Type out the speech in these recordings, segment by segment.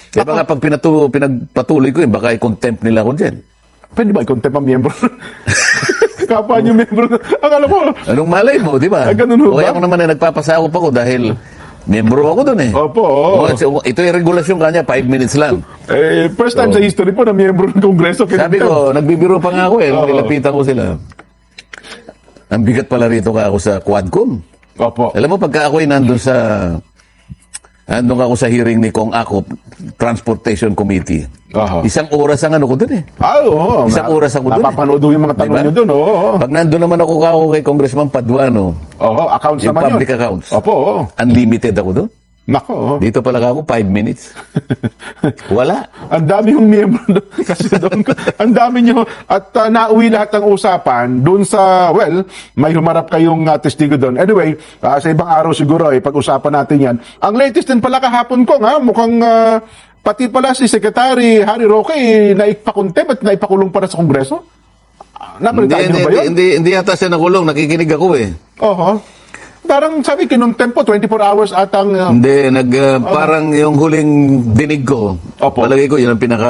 Kaya baka pag pinagpatuloy ko yun, baka i-contempt nila ako dyan. Pwede ba i-contempt ang miyembro? Kapwa niyo miyembro. Akala mo. Anong malay mo, di ba? Ganun ho O kaya ba? ako naman ay nagpapasakop ako dahil miyembro ako doon eh. Opo, oo. Ito yung regulasyon kanya, 5 minutes lang. First time sa history po na miyembro ng Kongreso. Sabi ko, nagbibiro pa nga ako eh, nung nilapitan ko sila. Ang bigat pala rito ka ako sa Quadcom. Opo. Alam mo, pagka ako'y nandun ako sa hearing ni Kong Akop, Transportation Committee. Aha. Isang oras ang ano ko dun eh. Oo. Isang oras ako dun eh. Napapanood yung mga tanong Diba? nyo dun, oo. Pag nandun naman ako kay Congressman Paduano, Oo, accounts yung naman yun. public accounts, Opo, oo. unlimited ako doon. Nako, oo. Dito pala ako, 5 minutes. Wala. Ang dami yung miyembro doon. Kasi doon, ang dami nyo. At nauwi lahat ng usapan doon sa, well, may humarap kayong testigo doon. Anyway, sa ibang araw siguro, pag-usapan natin yan. Ang latest din pala kahapon ko, mukhang pati pala si Secretary Harry Roque naipakontem at naipakulong para sa Kongreso. Napalitaan nyo ba yun? Hindi yata siya nakulong, nakikinig ako eh. Oho. Parang sabi, kinontempo, 24 hours atang... Hindi, parang yung huling dinig ko, Opo. palagay ko yun ang pinaka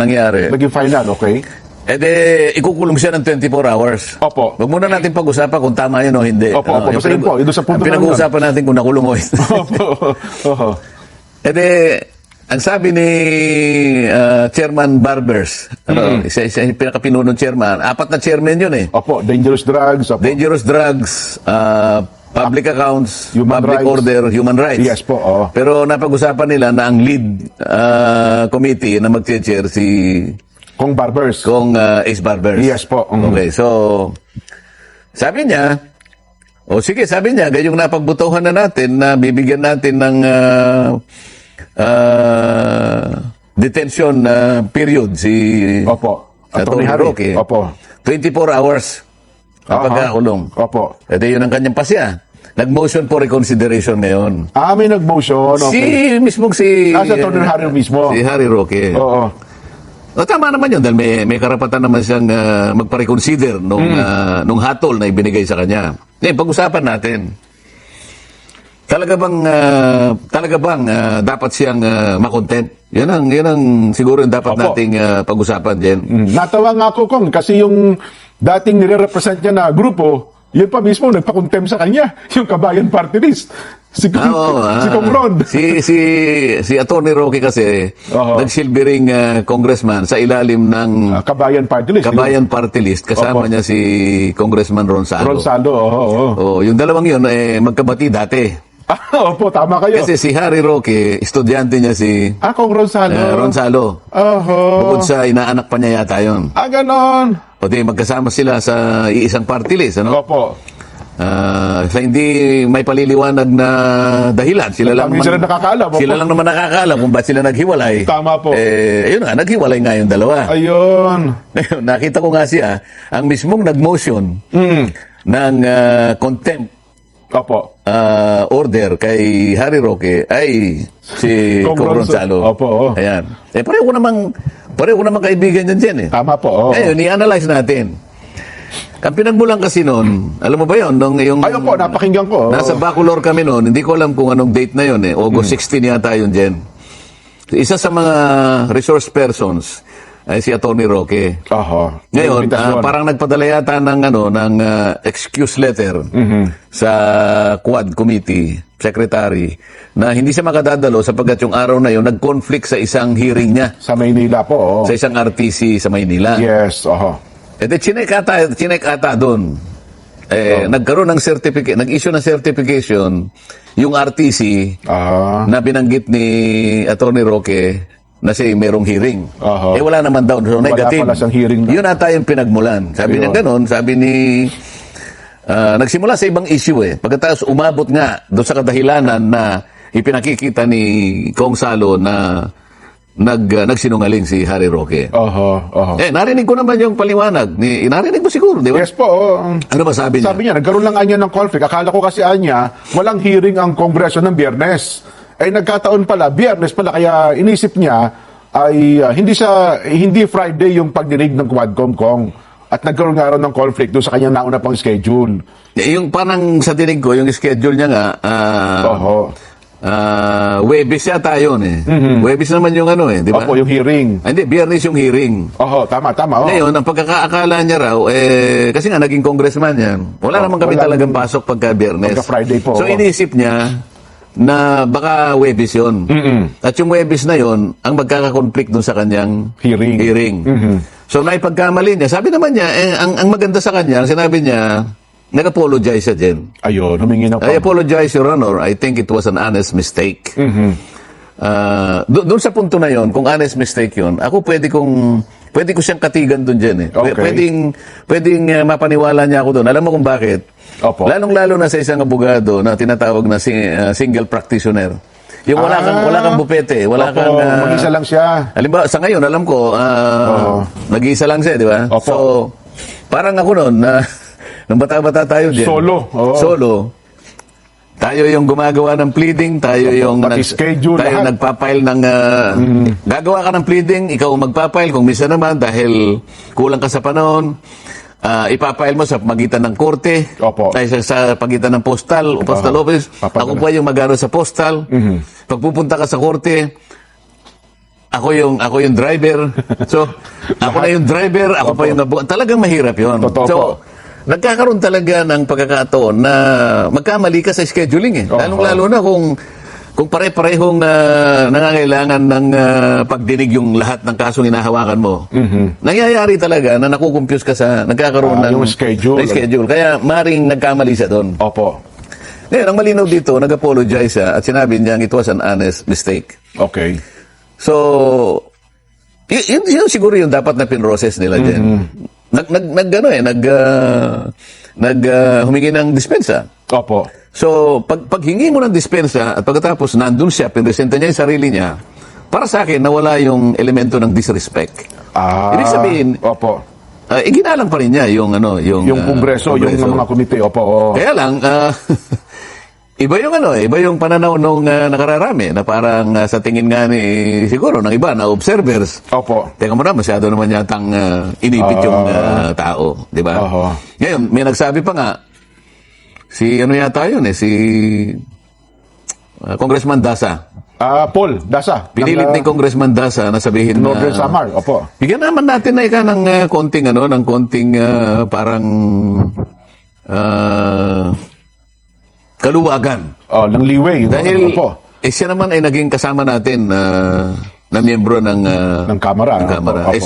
nangyari. naging final, okay? Ikukulong siya ng 24 hours. Opo. Huwag muna natin pag-usapan kung tama yun o hindi. Opo, opo. Basta yun po, yun sa punto ang na pinag-uusapan natin kung nakulong o hindi. Opo. Oho. Ang sabi ni Chairman Barbers, isa yung pinakapinunong chairman, 4 na chairman yun eh. Opo, dangerous drugs. Opo. Dangerous drugs, public accounts, Human public rights. order, human rights. Yes po, oo. Pero napag-usapan nila na ang lead committee na mag-chair si Kong Barbers. Kong Ace Barbers. Yes po. Okay, so sabi niya, sabi niya, gayong napagbutuhan na natin na bibigyan natin ng detention period si Opo. Atty. Harry. Roque. Opo. 24 hours ang Aha. pagkakulong. Opo. Yun ang kanyang pasya. Nag-motion for reconsideration ngayon. May nag-motion. Okay. Si Atty. Harry mismo. Si Harry Roque. Oo. Tama naman yun dahil may karapatan naman siyang magpa-reconsider nung hatol na ibinigay sa kanya. Pag-usapan natin. Talaga bang dapat siyang makontent? Yan ang siguro yung dapat Opo. nating pag-usapan din. Natawa nga ako, Kong, kasi yung dating nire-represent niya na grupo, yun pa mismo nagpa-contempt sa kanya, yung Kabayan Party List. Si Kong Ron. Si Atty. Roque kasi, Oho. nagsilbering congressman sa ilalim ng Kabayan Party List. Kabayan Party List. Kasama Opo. niya si Congressman Ronsalo. Ronsalo, oo. Yung dalawang yun, magkabati dati. Opo, tama kayo. Kasi si Harry Roque, estudyante niya si Kong Ronsalo. Ronsalo. Oho. Bukod sa inaanak pa niya yata yun. Ganon. O di, magkasama sila sa iisang party list. Ano? Opo. Sa hindi may paliliwanag na dahilan. Sila lang Sila nakakaalam. Opo. Sila lang naman nakakaalam kung ba't sila naghiwalay. Tama po. Ayun nga, naghiwalay nga yung dalawa. Ayun. Nakita ko nga siya, ang mismong nag-motion ng contempt Opo. order kay Harry Roque ay si Kong Kong Ronsalo. Opo, oo. Ayan. Pareho ko namang kaibigan yan dyan eh. Tama po. Oo. Ngayon, i-analyze natin. Ang pinagmulan kasi noon, alam mo ba yun? Ayun po, napakinggan ko. Nasa Bacolor kami noon, hindi ko alam kung anong date na yun eh. August 16 yata yun, Jen. Isa sa mga resource persons ay si Atty. Roque. Oho. Ngayon, parang nagpadala yata ng excuse letter sa Quad Committee Secretary na hindi siya makadadalo sapagkat yung araw na yun nag-conflict sa isang hearing niya Sa Maynila po. Oo. sa isang RTC sa Maynila. Yes, oho. Chinek ata doon. Nagkaroon ng certificate, nag-issue ng certification yung RTC na binanggit ni Atty. Roque na siya merong hearing. Aha. Wala naman daw. So, negative. pala siyang hearing na. Yun ata yung pinagmulan. Sabi niya ganun, sabi ni... nagsimula sa ibang issue eh. Pagkatapos umabot nga doon sa kadahilanan na ipinakikita ni Kong Salo na nagsinungaling si Harry Roque. Oho. Narinig ko naman yung paliwanag. Narinig mo siguro, di ba? Yes po. Ano ba sabi niya? Sabi niya, nagkaroon lang anya ng conflict. Akala ko kasi anya, walang hearing ang Kongreso ng Biyernes. Nagkataon pala, Biyernes pala, kaya inisip niya ay hindi Friday yung pagdinig ng Quadcom, Kong. At nagkaroon nga rin ng conflict doon sa kanyang nauna pang schedule. Yung parang sa dinig ko, yung schedule niya nga, Oho. Webis yata yun eh. Webis naman yung ano eh, di ba? Opo, yung hearing. Hindi, Biyernes yung hearing. Oho, tama. Oh. Ngayon, ang pagkakaakala niya raw, kasi nga naging congressman yan, wala naman kami wala talagang naman. pasok pagka Biyernes. Pagka Friday po, So, oo. iniisip niya na baka Webis yun. At yung Webis na yun, ang magkakakonflict dun sa kanyang Hearing. So, naipagkamali niya. Sabi naman niya, ang maganda sa kanya, ang sinabi niya, nag-apologize siya din. Ayun, humingi ng I apologize, Your Honor. I think it was an honest mistake. Doon sa punto na yon, kung honest mistake yon, ako pwede ko siyang katigan doon dyan eh. Okay. Pwedeng mapaniwala niya ako doon. Alam mo kung bakit? Opo. Lalong-lalo na sa isang abogado na tinatawag na single practitioner. Yung wala kang bupete, wala Opo, kang... mag-isa lang siya. Halimbawa, sa ngayon, alam ko, nag-iisa lang siya, di ba? Opo. So, parang ako noon, nung bata-bata tayo din. Solo, oo. Solo. Tayo yung gumagawa ng pleading, tayo yung pati schedule, tayo lahat. nagpapail ng gagawa ka ng pleading, ikaw ang magpapail kung minsan naman dahil kulang ka sa panahon, ipapail mo sa pagitan ng korte, Opo. ay sa pagitan ng postal office. Papadala. Ako pa yung magano sa postal. Pagpupunta ka sa korte, ako yung driver. So, ako na yung driver, ako pa yung talagang mahirap 'yon. Totoo So, po. nagkakaroon talaga ng pagkakataon na magkamali ka sa scheduling eh. Oho. Lalong-lalo na kung pare-parehong nangangailangan ng pagdinig yung lahat ng kasong hinahawakan mo. Nangyayari talaga na nakukumpuse ka sa nagkakaroon ng yung schedule. ng schedule. Kaya maring nagkamali siya doon. Opo. Ngayon, ang malinaw dito, nag-apologize siya at sinabi niya it was an honest mistake. Okay. So, yun siguro yung dapat na pinroses nila dyan. Humingi ng dispensa. Opo. So, paghingi mo ng dispensa at pagkatapos nandun siya, pinresenta niya yung sarili niya, para sa akin, nawala yung elemento ng disrespect. Ibig sabihin, Opo. ginalang pa rin niya yung Kongreso, yung mga komite. Opo. Oo. Kaya lang, iba yung pananaw nung nakararami na parang sa tingin nga ni siguro ng iba na observers. Opo. Teka mo na, masyado naman yatang inipit yung tao, di ba? Oho. Ngayon, may nagsabi pa nga, si Congressman Dasa. Paul Dasa. Pinilit ni Congressman Dasa na sabihin na, Northern Samar. Opo. bigyan naman natin na ika ng konting parang kaluwagan. Ng leeway. Dahil Opo. siya naman ay naging kasama natin na miyembro ng Kamara. ng Kamara. Opo.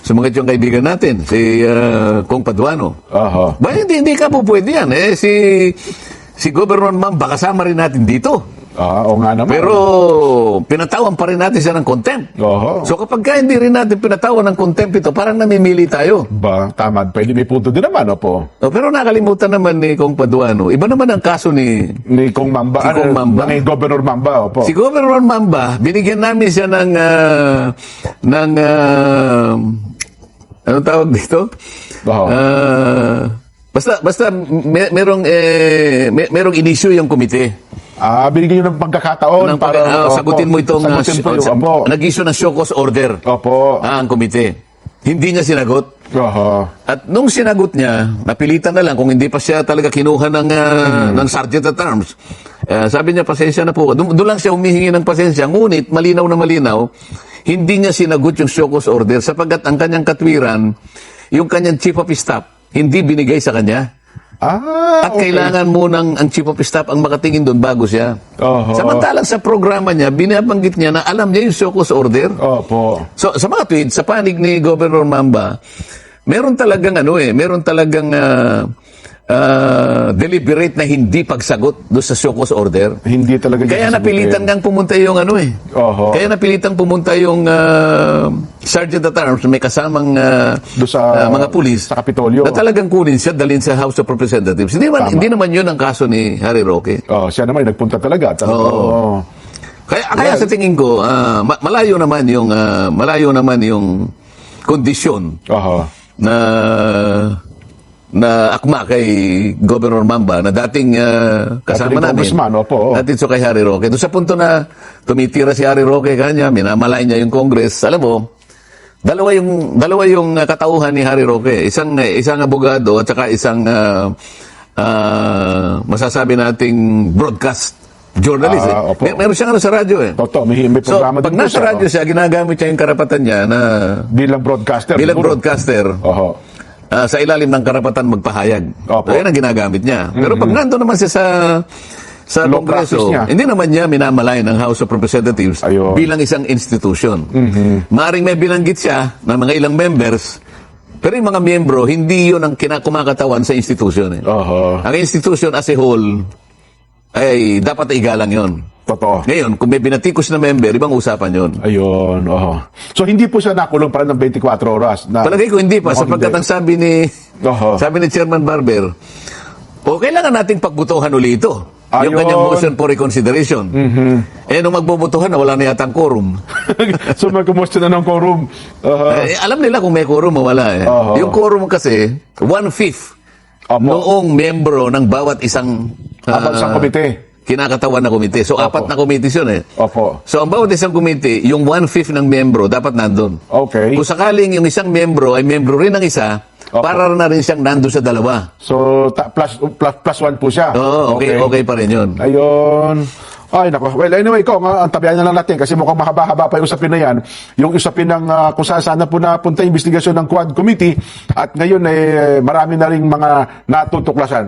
Sumagot yung kaibigan natin, si Kong Paduano. Oho. Ba, hindi ka po pwede yan. Si Governor Mamba, kasama rin natin dito. Oo nga naman. Pero pinatawan pa rin natin siya ng contempt. Oho. So kapag hindi rin natin pinatawan ng contempt ito, parang namimili tayo. Ba, tama. Pwede may punto din naman. Opo. Pero nakalimutan naman ni Kong Paduano, iba naman ang kaso ni Ni Kong Mamba. Si Kong Mamba. Ni Governor Mamba. Opo. Si Governor Mamba, binigyan namin siya ng anong tawag dito? Oo. Basta merong inisyu yung komite. Binigyan nyo ng pagkakataon para sagutin mo itong sagutin po yung opo. nag-issue ng show cause order Opo. ang komite. Hindi niya sinagot. Oho. At nung sinagot niya, napilitan na lang kung hindi pa siya talaga kinuha ng sergeant at arms. Sabi niya, pasensya na po. Doon lang siya humihingi ng pasensya. Ngunit, malinaw na malinaw, hindi niya sinagot yung show cause order sapagkat ang kanyang katwiran, yung kanyang chief of staff, hindi binigay sa kanya. At Okay. kailangan mo ang chief of staff ang makatingin doon bago siya. Oho. Samantalang sa programa niya, binabanggit niya na alam niya yung show cause order. Opo. So, sa mga tweets, sa panig ni Governor Mamba, meron talagang deliberate na hindi pagsagot doon sa show cause order. Hindi talaga Kaya niya napilitan ngang pumunta yung Oho. Kaya napilitan pumunta yung Sergeant at Arms, may kasamang Doon sa mga pulis sa Kapitolyo. na talagang kunin siya, dalhin sa House of Representatives. Hindi naman yun ang kaso ni Harry Roque. Siya naman nagpunta talaga. Oo. Kaya sa tingin ko, malayo naman yung kondisyon Oho. na akma kay Governor Mamba na dating kasama Dating namin. congressman, opo. Natin so kay Harry Roque. Doon sa punto na tumitira si Harry Roque kanya, minamalay niya yung Congress. Alam mo, dalawa yung katauhan ni Harry Roque. Isang abogado at saka isang masasabi nating broadcast journalist. Opo. Meron siyang sa radyo eh. Totoo, may So, programa pag din po nasa siya, radyo siya, ginagamit niya yung karapatan niya na bilang broadcaster. bilang siguro. broadcaster Oho. sa ilalim ng karapatan magpahayag. Opo. Ayan ang ginagamit niya. Pero pag nandun naman siya sa Law Kongreso, practice niya. hindi naman niya minamalay ng House of Representatives Ayun. bilang isang institution. Maaring may binanggit siya ng mga ilang members, pero yung mga miyembro, hindi yun ang kumakatawan sa institution. Eh. Oho. Ang institution as a whole, ay dapat igalang yon. Totoo. Ngayon, kung may binatikos na member, ibang usapan yon. Ayun, oho. So, hindi po siya nakulong para ng 24 oras. Na, Palagay ko hindi pa, Mukhang sapagkat hindi. ang Oho. sabi ni Chairman Barber, kailangan nating pagbutuhan uli ito. Yung Ayun. kanyang motion for reconsideration. Eh, nung magbubutuhan na, wala na yata ang quorum. So, magkumusta na ng quorum. Alam nila kung may quorum o wala eh. Oho. Yung quorum kasi, 1/5 Opo. noong membro ng bawat isang Bansang komite. kinakatawan na komite. So, apat na committees yun eh. Opo. So, ang bawat isang committee, yung 1/5 ng membro, dapat nandun. Okay. Kung sakaling yung isang membro ay membro rin ng isa, Opo. para na rin siyang nandun sa dalawa. So, plus one po siya. Oo, okay pa rin yun. Ayun. Ay, nako. Well, anyway, ang tabihan na lang natin kasi mukhang mahaba-haba pa yung usapin na yan. Yung usapin ng kung saan sana po napunta yung investigasyon ng Quad Committee at ngayon marami na rin mga natutuklasan.